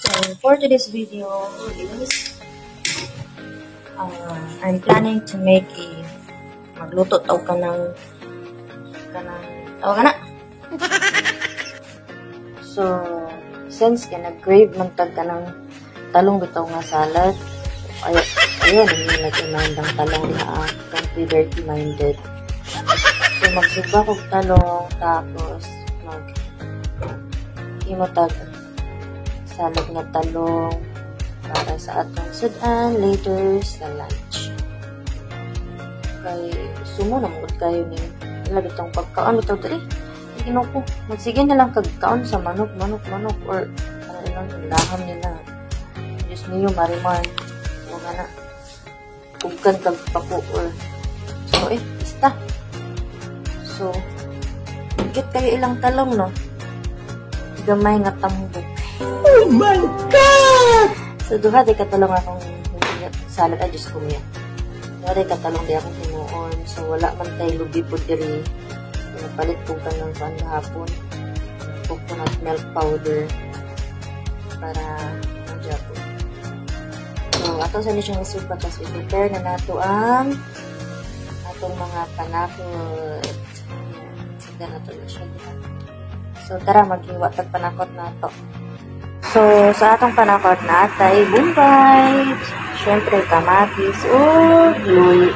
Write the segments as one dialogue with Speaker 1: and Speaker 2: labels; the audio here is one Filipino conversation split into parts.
Speaker 1: So for today's video is I'm planning to make magluto tawag ka ng tawag ka na. So since nag-crave man tag ka ng talong bitaw nga salad, ayun yung nag-imandang talong na don't be dirty minded. So magsuba kog talong tapos imotag salad nga talong para sa atong sudan later sa lunch. Kay sumo na mo kayo ni nila bitong pagkaon bitaw dali. Ginoo ko magsige na lang kagkaon sa manok or ano lang laham nila. Diyos niyo marimar o nga na kugkan kagpapo or so basta. So higit kayo ilang talong no gamay nga tambok. Oh my God! So, duha di katalong akong salad. Diyos ko niya. Duha di katalong di akong tinuon. So, wala man tayo lubi po diri. Palit po ka ng hapon. Coconut milk powder para madya po. So, ato sa nisyong isupa kasi prepare na nato ang atong mga panakot. Sige na ito na siya. So, tara, maghiwa tag panakot na ito. So, sa atong panakot na atay, bumbay, syempre, kamatis, o luy,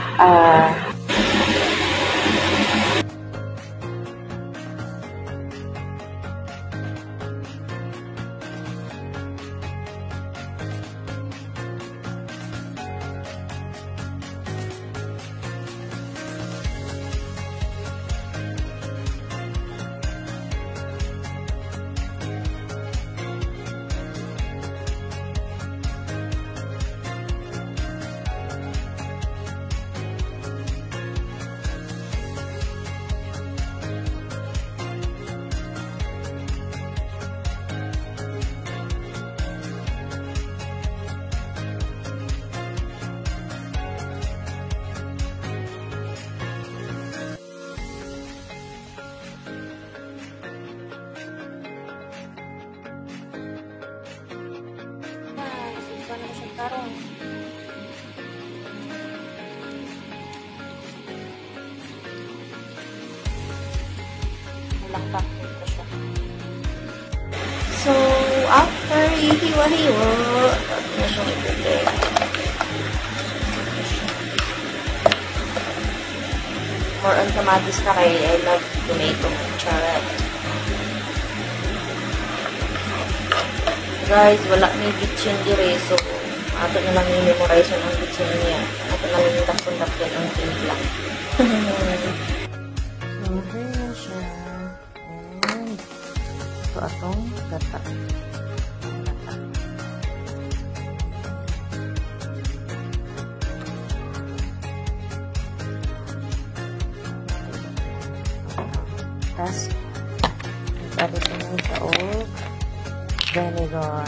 Speaker 1: tarong. Walang pakit ko siya. So, after hiwa-hiwa, na siyang ipipil. More on kamatis na kay I love tomato. Charot. Guys, wala may kitchen dire. So, ato na lang yung memorize ang kitchen niya. Ato na lang yung dakon-dakon ang timpla. So, here na siya. And, ito atong gata. Tapos, nagpalit na yung taog. Vinegar.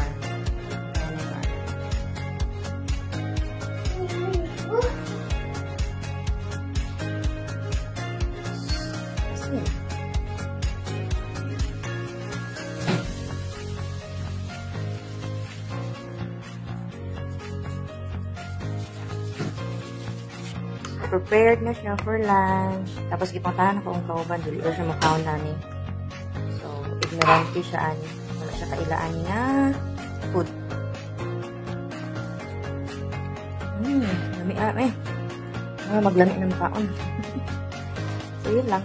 Speaker 1: Prepared na siya for lunch. Tapos gipuntahan ako ang kauban. Dili ko siya makaon na ni. So, ignorante siya ani. Wala siya kailaan niya. Food. Lami. Maglami ng kaon. So, yun lang.